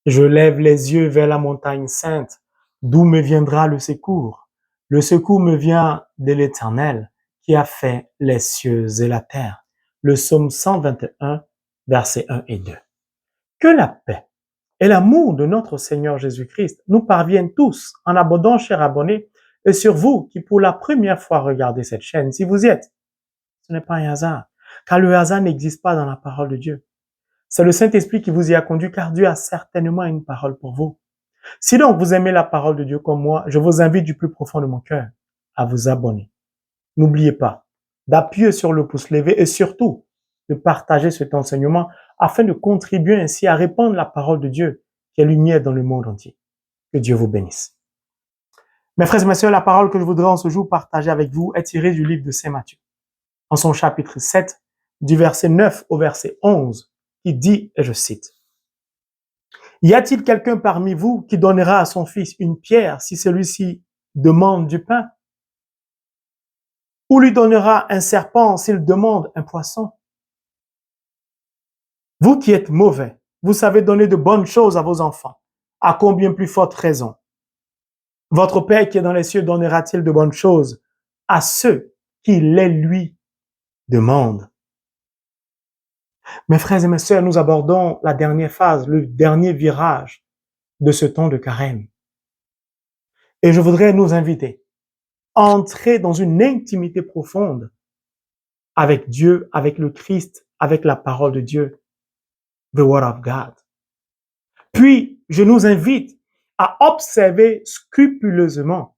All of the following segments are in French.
Je lève les yeux vers la montagne sainte, d'où me viendra le secours. Le secours me vient de l'Éternel, qui a fait les cieux et la terre. Le psaume 121, versets 1 et 2. Que la paix et l'amour de notre Seigneur Jésus-Christ nous parviennent tous en abondance, chers abonnés, et sur vous qui pour la première fois regardez cette chaîne, si vous y êtes. Ce n'est pas un hasard, car le hasard n'existe pas dans la parole de Dieu. C'est le Saint-Esprit qui vous y a conduit, car Dieu a certainement une parole pour vous. Si donc vous aimez la parole de Dieu comme moi, je vous invite du plus profond de mon cœur à vous abonner. N'oubliez pas d'appuyer sur le pouce levé et surtout de partager cet enseignement afin de contribuer ainsi à répandre la parole de Dieu qui est lumière dans le monde entier. Que Dieu vous bénisse. Mes frères et mes sœurs, la parole que je voudrais en ce jour partager avec vous est tirée du livre de Saint Matthieu, en son chapitre 7, du verset 9 au verset 11, qui dit, et je cite, « Y a-t-il quelqu'un parmi vous qui donnera à son fils une pierre si celui-ci demande du pain? Ou lui donnera un serpent s'il demande un poisson? Vous qui êtes mauvais, vous savez donner de bonnes choses à vos enfants. À combien plus forte raison votre Père qui est dans les cieux donnera-t-il de bonnes choses à ceux qui les lui demandent? » Mes frères et mes sœurs, nous abordons la dernière phase, le dernier virage de ce temps de carême. Et je voudrais nous inviter à entrer dans une intimité profonde avec Dieu, avec le Christ, avec la parole de Dieu, the Word of God. Puis, je nous invite à observer scrupuleusement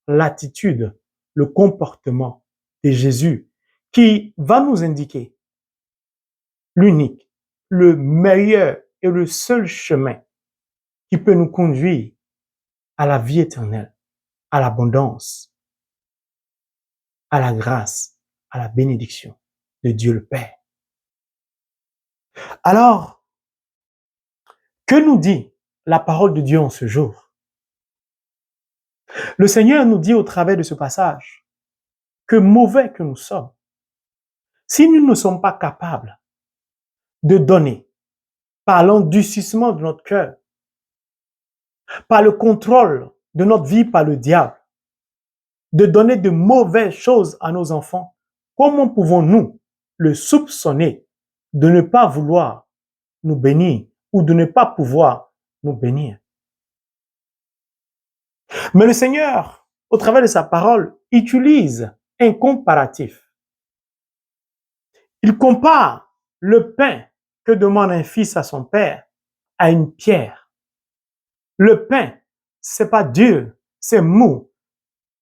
l'attitude, le comportement de Jésus qui va nous indiquer l'unique, le meilleur et le seul chemin qui peut nous conduire à la vie éternelle, à l'abondance, à la grâce, à la bénédiction de Dieu le Père. Alors, que nous dit la parole de Dieu en ce jour? Le Seigneur nous dit au travers de ce passage que mauvais que nous sommes, si nous ne sommes pas capables de donner par l'endurcissement de notre cœur, par le contrôle de notre vie par le diable, de donner de mauvaises choses à nos enfants, comment pouvons-nous le soupçonner de ne pas vouloir nous bénir ou de ne pas pouvoir nous bénir? Mais le Seigneur, au travers de sa parole, utilise un comparatif. Il compare le pain que demande un fils à son père à une pierre. Le pain, c'est pas dur, c'est mou.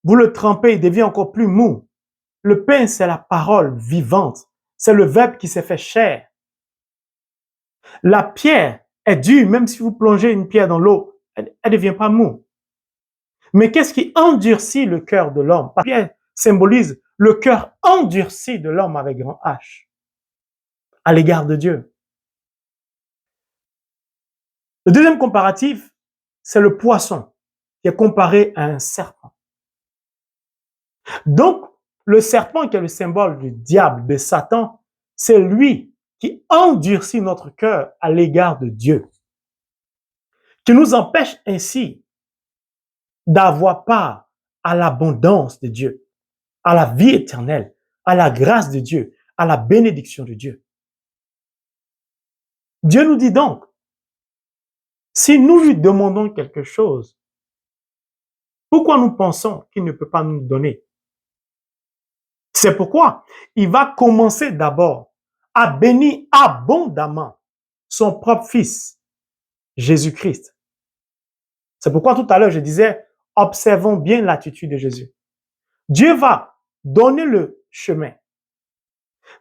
Vous le trempez, il devient encore plus mou. Le pain, c'est la parole vivante. C'est le verbe qui s'est fait chair. La pierre est dure, même si vous plongez une pierre dans l'eau, elle ne devient pas mou. Mais qu'est-ce qui endurcit le cœur de l'homme? La pierre symbolise le cœur endurci de l'homme avec grand H, à l'égard de Dieu. Le deuxième comparatif, c'est le poisson, qui est comparé à un serpent. Donc, le serpent qui est le symbole du diable, de Satan, c'est lui qui endurcit notre cœur à l'égard de Dieu, qui nous empêche ainsi d'avoir part à l'abondance de Dieu, à la vie éternelle, à la grâce de Dieu, à la bénédiction de Dieu. Dieu nous dit donc, si nous lui demandons quelque chose, pourquoi nous pensons qu'il ne peut pas nous donner? C'est pourquoi il va commencer d'abord à bénir abondamment son propre fils, Jésus-Christ. C'est pourquoi tout à l'heure je disais, observons bien l'attitude de Jésus. Dieu va donner le chemin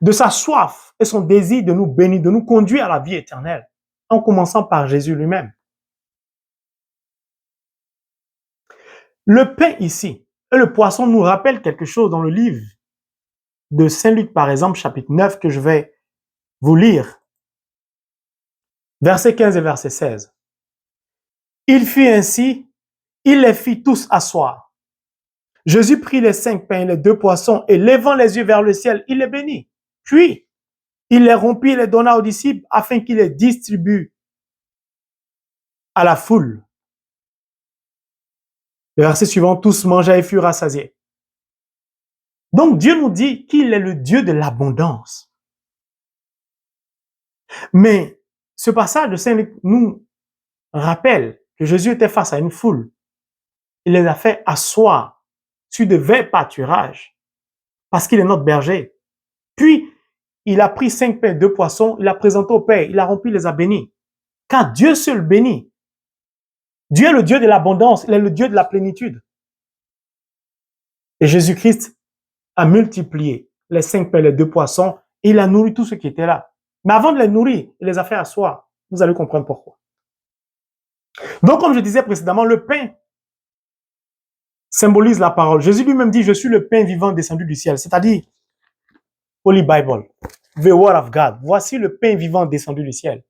de sa soif et son désir de nous bénir, de nous conduire à la vie éternelle, en commençant par Jésus lui-même. Le pain ici et le poisson nous rappellent quelque chose dans le livre de Saint Luc, par exemple, chapitre 9, que je vais vous lire. Verset 15 et verset 16. Il fit ainsi, il les fit tous asseoir. Jésus prit les 5 pains et les 2 poissons et levant les yeux vers le ciel, il les bénit. Puis, il les rompit et les donna aux disciples afin qu'ils les distribuent à la foule. Le verset suivant, tous mangèrent et furent rassasiés. Donc Dieu nous dit qu'il est le Dieu de l'abondance. Mais ce passage de Saint-Luc nous rappelle que Jésus était face à une foule. Il les a fait asseoir sur de verts pâturages parce qu'il est notre berger. Puis, il a pris 5 pains et 2 poissons, il a présenté au Père, il a rempli, il les a bénis. Car Dieu seul bénit. Dieu est le Dieu de l'abondance, il est le Dieu de la plénitude. Et Jésus-Christ a multiplié les 5 pains et les 2 poissons et il a nourri tous ceux qui étaient là. Mais avant de les nourrir, il les a fait asseoir. Vous allez comprendre pourquoi. Donc, comme je disais précédemment, le pain symbolise la parole. Jésus lui-même dit, je suis le pain vivant descendu du ciel. C'est-à-dire, Holy Bible, the word of God. Voici le pain vivant descendu du ciel.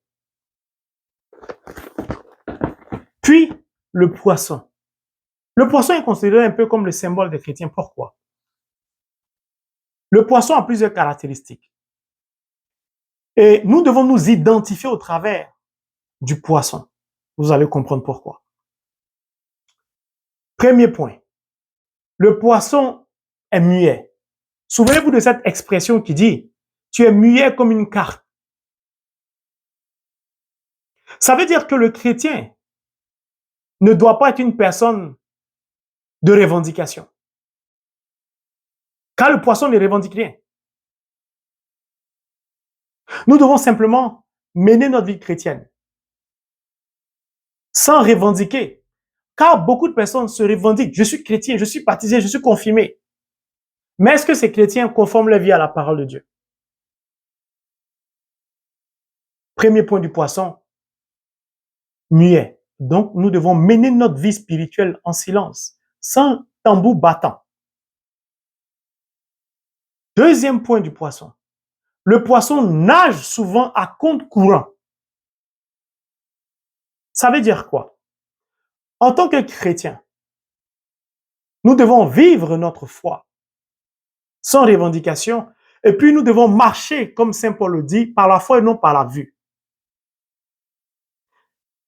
Puis, le poisson. Le poisson est considéré un peu comme le symbole des chrétiens. Pourquoi? Le poisson a plusieurs caractéristiques. Et nous devons nous identifier au travers du poisson. Vous allez comprendre pourquoi. Premier point. Le poisson est muet. Souvenez-vous de cette expression qui dit « Tu es muet comme une carte ». Ça veut dire que le chrétien ne doit pas être une personne de revendication. Car le poisson ne revendique rien. Nous devons simplement mener notre vie chrétienne sans revendiquer. Car beaucoup de personnes se revendiquent. Je suis chrétien, je suis baptisé, je suis confirmé. Mais est-ce que ces chrétiens conforment leur vie à la parole de Dieu? Premier point du poisson, muet. Donc, nous devons mener notre vie spirituelle en silence, sans tambour battant. Deuxième point du poisson. Le poisson nage souvent à compte courant. Ça veut dire quoi? En tant que chrétien, nous devons vivre notre foi sans revendication et puis nous devons marcher, comme Saint Paul le dit, par la foi et non par la vue.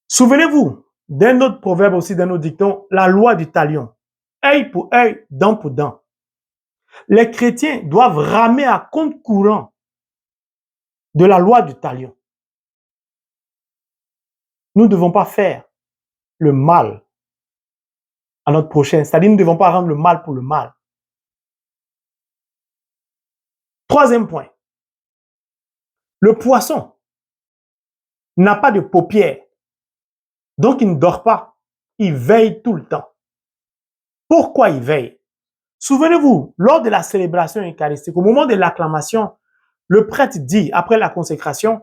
Souvenez-vous d'un autre proverbe aussi, d'un autre dicton, la loi du talion. Œil pour œil, dent pour dent. Les chrétiens doivent ramer à compte courant de la loi du talion. Nous ne devons pas faire le mal à notre prochain, c'est-à-dire nous ne devons pas rendre le mal pour le mal. Troisième point, le poisson n'a pas de paupières, donc il ne dort pas, il veille tout le temps. Pourquoi il veille? Souvenez-vous, lors de la célébration eucharistique, au moment de l'acclamation, le prêtre dit, après la consécration,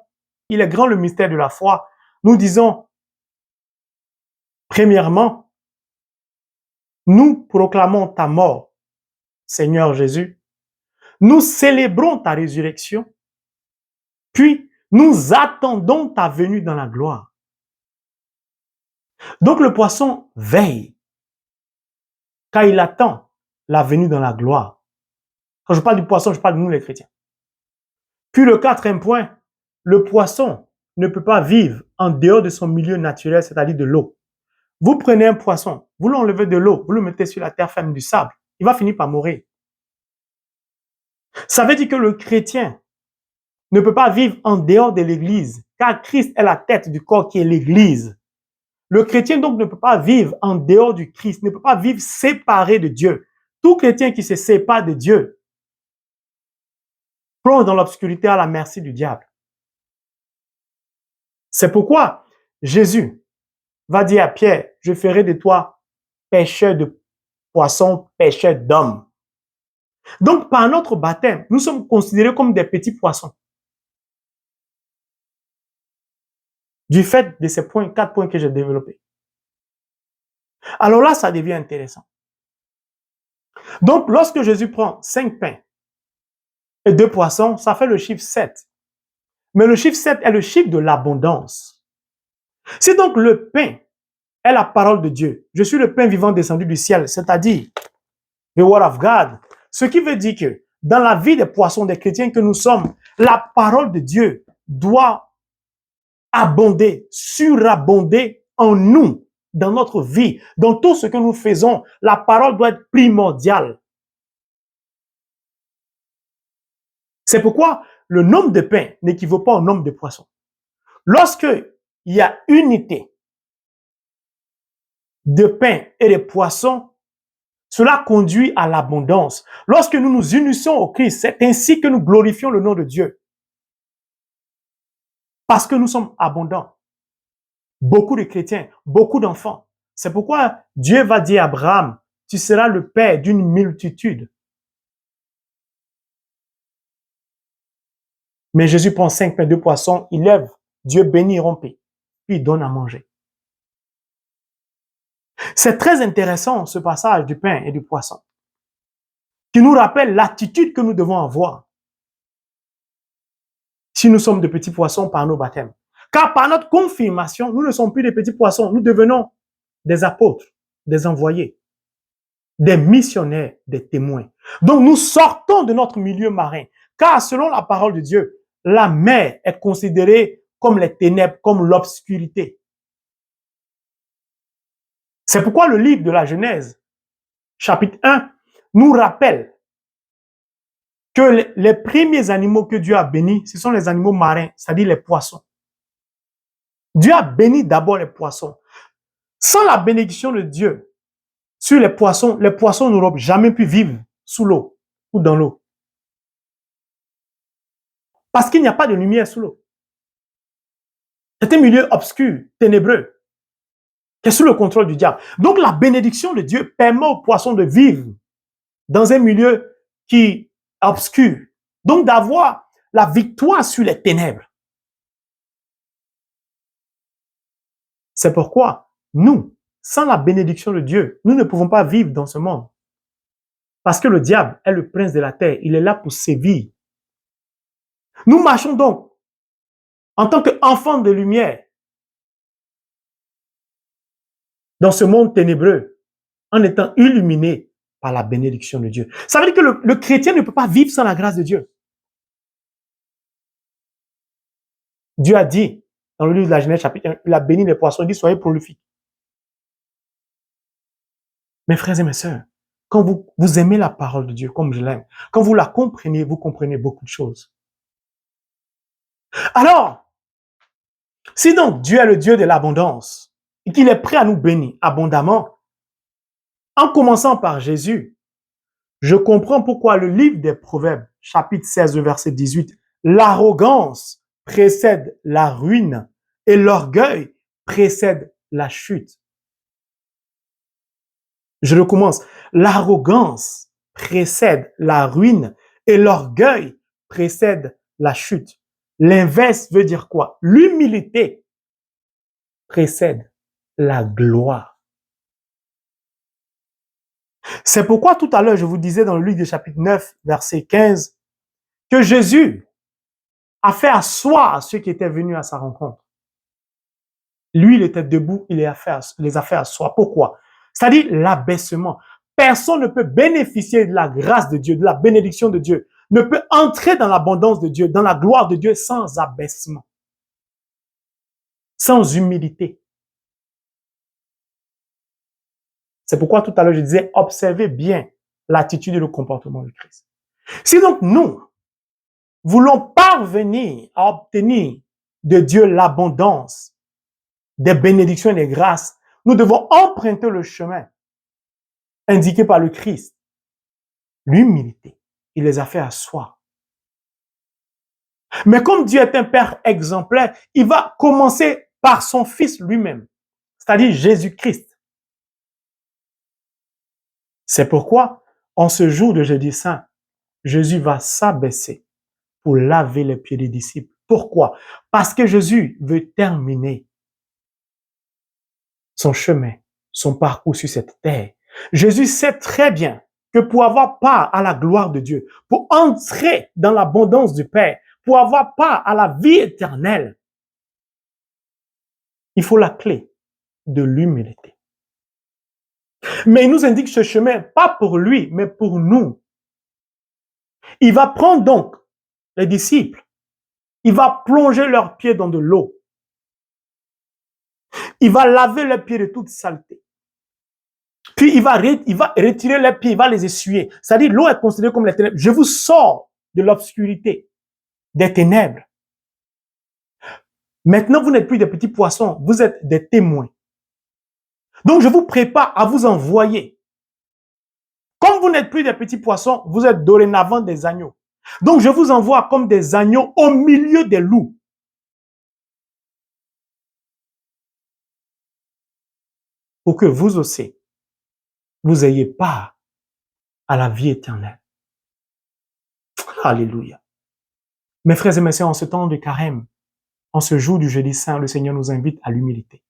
il est grand le mystère de la foi. Nous disons, premièrement, nous proclamons ta mort, Seigneur Jésus. Nous célébrons ta résurrection. Puis, nous attendons ta venue dans la gloire. Donc, le poisson veille, car il attend la venue dans la gloire. Quand je parle du poisson, je parle de nous les chrétiens. Puis le quatrième point, le poisson ne peut pas vivre en dehors de son milieu naturel, c'est-à-dire de l'eau. Vous prenez un poisson, vous l'enlevez de l'eau, vous le mettez sur la terre ferme du sable, il va finir par mourir. Ça veut dire que le chrétien ne peut pas vivre en dehors de l'Église, car Christ est la tête du corps qui est l'Église. Le chrétien donc ne peut pas vivre en dehors du Christ, ne peut pas vivre séparé de Dieu. Tout chrétien qui se sépare de Dieu plonge dans l'obscurité à la merci du diable. C'est pourquoi Jésus va dire à Pierre, je ferai de toi pêcheur de poissons, pêcheur d'hommes. Donc, par notre baptême, nous sommes considérés comme des petits poissons. Du fait de ces points, 4 points que j'ai développés. Alors là, ça devient intéressant. Donc, lorsque Jésus prend 5 pains et 2 poissons, ça fait le chiffre 7. Mais le chiffre 7 est le chiffre de l'abondance. Si donc le pain est la parole de Dieu, je suis le pain vivant descendu du ciel, c'est-à-dire the word of God, ce qui veut dire que dans la vie des poissons, des chrétiens que nous sommes, la parole de Dieu doit abonder, surabonder en nous, dans notre vie, dans tout ce que nous faisons, la parole doit être primordiale. C'est pourquoi le nombre de pains n'équivaut pas au nombre de poissons. Lorsque il y a unité de pain et de poissons, cela conduit à l'abondance. Lorsque nous nous unissons au Christ, c'est ainsi que nous glorifions le nom de Dieu. Parce que nous sommes abondants. Beaucoup de chrétiens, beaucoup d'enfants. C'est pourquoi Dieu va dire à Abraham, tu seras le père d'une multitude. Mais Jésus prend 5 pains, 2 poissons, il lève, Dieu bénit, rompit, puis il donne à manger. C'est très intéressant ce passage du pain et du poisson, qui nous rappelle l'attitude que nous devons avoir si nous sommes de petits poissons par nos baptêmes. Car par notre confirmation, nous ne sommes plus des petits poissons, nous devenons des apôtres, des envoyés, des missionnaires, des témoins. Donc nous sortons de notre milieu marin, car selon la parole de Dieu, la mer est considérée comme les ténèbres, comme l'obscurité. C'est pourquoi le livre de la Genèse, chapitre 1, nous rappelle que les premiers animaux que Dieu a bénis, ce sont les animaux marins, c'est-à-dire les poissons. Dieu a béni d'abord les poissons. Sans la bénédiction de Dieu sur les poissons n'auraient jamais pu vivre sous l'eau ou dans l'eau. Parce qu'il n'y a pas de lumière sous l'eau. C'est un milieu obscur, ténébreux, qui est sous le contrôle du diable. Donc la bénédiction de Dieu permet aux poissons de vivre dans un milieu qui est obscur. Donc d'avoir la victoire sur les ténèbres. C'est pourquoi nous, sans la bénédiction de Dieu, nous ne pouvons pas vivre dans ce monde. Parce que le diable est le prince de la terre. Il est là pour sévir. Nous marchons donc en tant qu'enfants de lumière dans ce monde ténébreux en étant illuminés par la bénédiction de Dieu. Ça veut dire que le chrétien ne peut pas vivre sans la grâce de Dieu. Dieu a dit dans le livre de la Genèse chapitre 1, il a béni les poissons, il dit soyez prolifiques. Mes frères et mes sœurs, quand vous aimez la parole de Dieu comme je l'aime, quand vous la comprenez, vous comprenez beaucoup de choses. Alors, si donc Dieu est le Dieu de l'abondance et qu'il est prêt à nous bénir abondamment, en commençant par Jésus, je comprends pourquoi le livre des Proverbes, chapitre 16, verset 18, l'arrogance précède la ruine et l'orgueil précède la chute. Je recommence. L'arrogance précède la ruine et l'orgueil précède la chute. L'inverse veut dire quoi? L'humilité précède la gloire. C'est pourquoi tout à l'heure, je vous disais dans le livre du chapitre 9, verset 15, que Jésus a fait asseoir ceux qui étaient venus à sa rencontre. Lui, il était debout, il les a fait asseoir. Pourquoi? C'est-à-dire l'abaissement. Personne ne peut bénéficier de la grâce de Dieu, de la bénédiction de Dieu, ne peut entrer dans l'abondance de Dieu, dans la gloire de Dieu sans abaissement, sans humilité. C'est pourquoi tout à l'heure je disais, observez bien l'attitude et le comportement de Christ. Si donc nous voulons parvenir à obtenir de Dieu l'abondance, des bénédictions et des grâces, nous devons emprunter le chemin indiqué par le Christ. L'humilité, il les a fait asseoir. Mais comme Dieu est un Père exemplaire, il va commencer par son Fils lui-même, c'est-à-dire Jésus-Christ. C'est pourquoi, en ce jour de Jeudi Saint, Jésus va s'abaisser pour laver les pieds des disciples. Pourquoi? Parce que Jésus veut terminer son chemin, son parcours sur cette terre. Jésus sait très bien que pour avoir part à la gloire de Dieu, pour entrer dans l'abondance du Père, pour avoir part à la vie éternelle, il faut la clé de l'humilité. Mais il nous indique ce chemin, pas pour lui, mais pour nous. Il va prendre donc les disciples, il va plonger leurs pieds dans de l'eau. Il va laver les pieds de toute saleté. Puis il va retirer les pieds, il va les essuyer. C'est-à-dire, l'eau est considérée comme les ténèbres. Je vous sors de l'obscurité, des ténèbres. Maintenant, vous n'êtes plus des petits poissons, vous êtes des témoins. Donc, je vous prépare à vous envoyer. Comme vous n'êtes plus des petits poissons, vous êtes dorénavant des agneaux. Donc, je vous envoie comme des agneaux au milieu des loups. Pour que vous aussi, vous ayez part à la vie éternelle. Alléluia. Mes frères et mes sœurs, en ce temps de carême, en ce jour du jeudi saint, le Seigneur nous invite à l'humilité.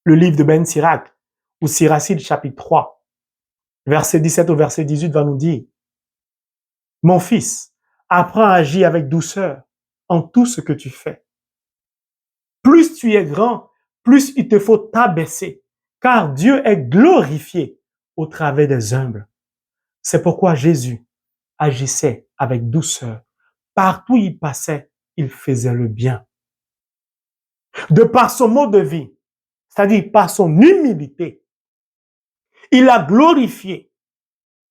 Le livre de Ben Sirach, ou Siracide chapitre 3, verset 17 au verset 18 va nous dire: mon fils, apprends à agir avec douceur en tout ce que tu fais. Plus tu es grand, plus il te faut t'abaisser, car Dieu est glorifié au travers des humbles. C'est pourquoi Jésus agissait avec douceur. Partout où il passait, il faisait le bien. De par son mode de vie, c'est-à-dire par son humilité, il a glorifié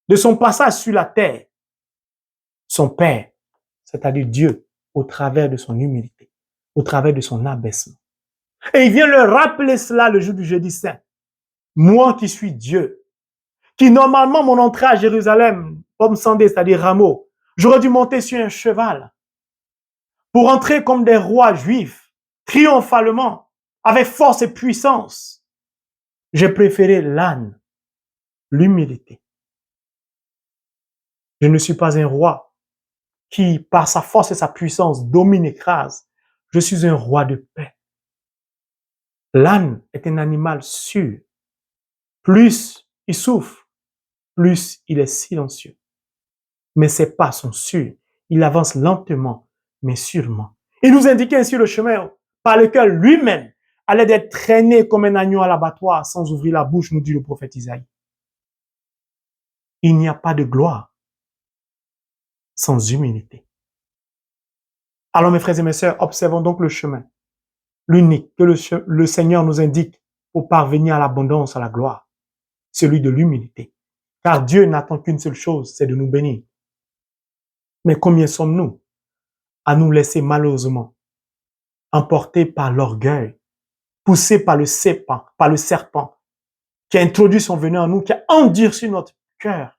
de son passage sur la terre son Père, c'est-à-dire Dieu, au travers de son humilité, au travers de son abaissement. Et il vient leur rappeler cela le jour du jeudi saint. Moi qui suis Dieu, qui normalement mon entrée à Jérusalem, pomme sandée, c'est-à-dire rameau, j'aurais dû monter sur un cheval pour entrer comme des rois juifs, triomphalement, avec force et puissance. J'ai préféré l'âne, l'humilité. Je ne suis pas un roi qui, par sa force et sa puissance, domine, écrase. Je suis un roi de paix. L'âne est un animal sûr. Plus il souffre, plus il est silencieux. Mais ses pas sont sûrs. Il avance lentement, mais sûrement. Il nous indiquait ainsi le chemin par lequel lui-même allait être traîné comme un agneau à l'abattoir sans ouvrir la bouche, nous dit le prophète Isaïe. Il n'y a pas de gloire sans humilité. Alors mes frères et mes sœurs, observons donc le chemin, l'unique que le Seigneur nous indique pour parvenir à l'abondance, à la gloire, celui de l'humilité. Car Dieu n'attend qu'une seule chose, c'est de nous bénir. Mais combien sommes-nous à nous laisser malheureusement emporter par l'orgueil, poussés par le serpent, qui a introduit son venin en nous, qui a endurci notre cœur,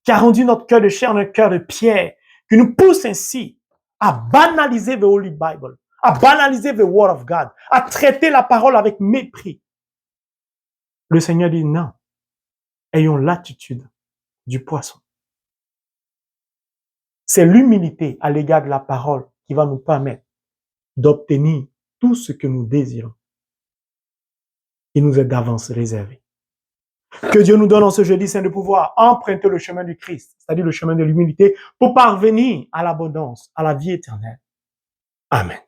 qui a rendu notre cœur de chair un cœur de pierre, qui nous pousse ainsi à banaliser the Holy Bible, à banaliser the Word of God, à traiter la parole avec mépris. Le Seigneur dit non, ayons l'attitude du poisson. C'est l'humilité à l'égard de la parole qui va nous permettre d'obtenir tout ce que nous désirons. Il nous est d'avance réservé. Que Dieu nous donne en ce jeudi saint de pouvoir emprunter le chemin du Christ, c'est-à-dire le chemin de l'humilité, pour parvenir à l'abondance, à la vie éternelle. Amen.